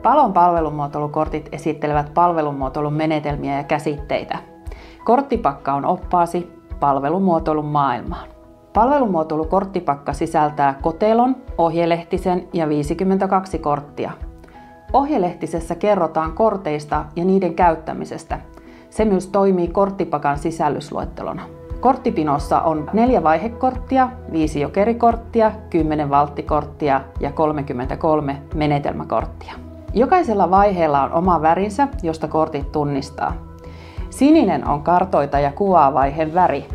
Palon palvelumuotoilukortit esittelevät palvelumuotoilun menetelmiä ja käsitteitä. Korttipakka on oppaasi palvelumuotoilun maailmaan. Palvelumuotoilukorttipakka sisältää kotelon, ohjelehtisen ja 52 korttia. Ohjelehtisessä kerrotaan korteista ja niiden käyttämisestä. Se myös toimii korttipakan sisällysluettelona. Korttipinossa on 4 vaihekorttia, 5 jokerikorttia, 10 valttikorttia ja 33 menetelmäkorttia. Jokaisella vaiheella on oma värinsä, josta kortit tunnistaa. Sininen on kartoita ja kuvaa vaiheen väri.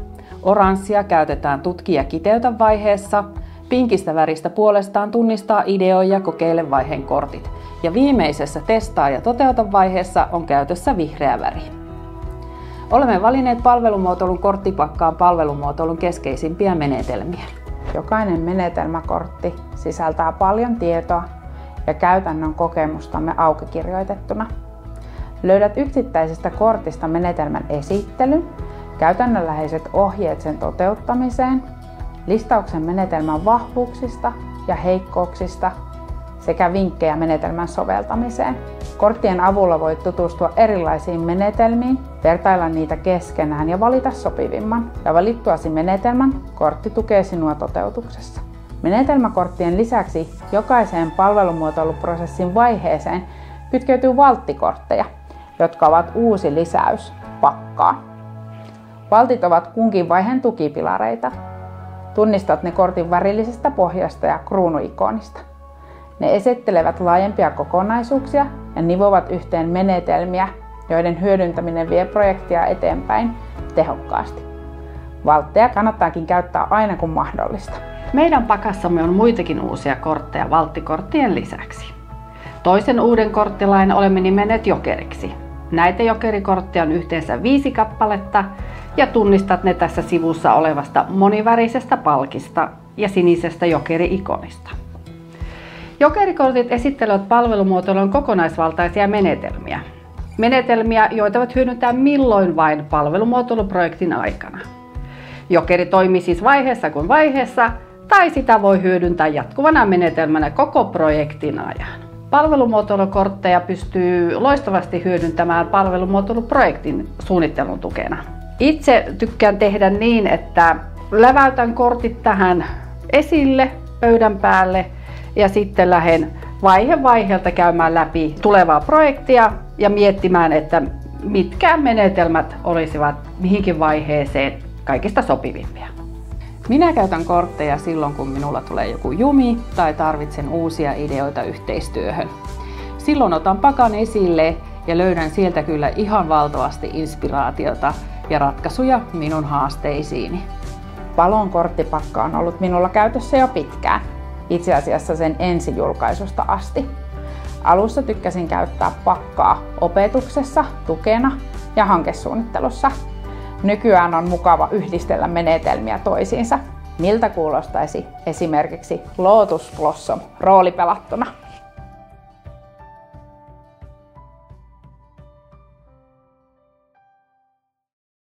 Oranssia käytetään tutki ja kiteytä vaiheessa. Pinkistä väristä puolestaan tunnistaa ideoi ja kokeile vaiheen kortit. Ja viimeisessä testaa ja toteuta vaiheessa on käytössä vihreä väri. Olemme valinneet palvelumuotoilun korttipakkaan palvelumuotoilun keskeisimpiä menetelmiä. Jokainen menetelmäkortti sisältää paljon tietoa ja käytännön kokemustamme aukikirjoitettuna. Löydät yksittäisestä kortista menetelmän esittelyn, käytännönläheiset ohjeet sen toteuttamiseen, listauksen menetelmän vahvuuksista ja heikkouksista sekä vinkkejä menetelmän soveltamiseen. Korttien avulla voit tutustua erilaisiin menetelmiin, vertailla niitä keskenään ja valita sopivimman. Ja valittuasi menetelmän, kortti tukee sinua toteutuksessa. Menetelmäkorttien lisäksi jokaiseen palvelumuotoiluprosessin vaiheeseen kytkeytyy valttikortteja, jotka ovat uusi lisäys pakkaan. Valtit ovat kunkin vaiheen tukipilareita. Tunnistat ne kortin värillisestä pohjasta ja kruunuikonista. Ne esittelevät laajempia kokonaisuuksia ja nivovat yhteen menetelmiä, joiden hyödyntäminen vie projektia eteenpäin tehokkaasti. Valtteja kannattaakin käyttää aina kun mahdollista. Meidän pakassamme on muitakin uusia kortteja valttikorttien lisäksi. Toisen uuden korttilain olemme nimenneet jokeriksi. Näitä jokerikortteja on yhteensä 5 kappaletta ja tunnistat ne tässä sivussa olevasta monivärisestä palkista ja sinisestä jokeri-ikonista. Jokerikortit esittelevät palvelumuotoilun kokonaisvaltaisia menetelmiä. Menetelmiä, joita voit hyödyntää milloin vain palvelumuotoiluprojektin aikana. Jokeri toimii siis vaiheessa kuin vaiheessa, tai sitä voi hyödyntää jatkuvana menetelmänä koko projektin ajan. Palvelumuotoilukortteja pystyy loistavasti hyödyntämään palvelumuotoiluprojektin suunnittelun tukena. Itse tykkään tehdä niin, että läväytän kortit tähän esille pöydän päälle ja sitten lähden vaihe vaiheelta käymään läpi tulevaa projektia ja miettimään, että mitkä menetelmät olisivat mihinkin vaiheeseen kaikista sopivimpia. Minä käytän kortteja silloin, kun minulla tulee joku jumi tai tarvitsen uusia ideoita yhteistyöhön. Silloin otan pakan esille ja löydän sieltä kyllä ihan valtavasti inspiraatiota ja ratkaisuja minun haasteisiini. Palon korttipakka on ollut minulla käytössä jo pitkään, itse asiassa sen ensijulkaisusta asti. Alussa tykkäsin käyttää pakkaa opetuksessa, tukena ja hankesuunnittelussa. Nykyään on mukava yhdistellä menetelmiä toisiinsa. Miltä kuulostaisi esimerkiksi Lotus Blossom roolipelattuna?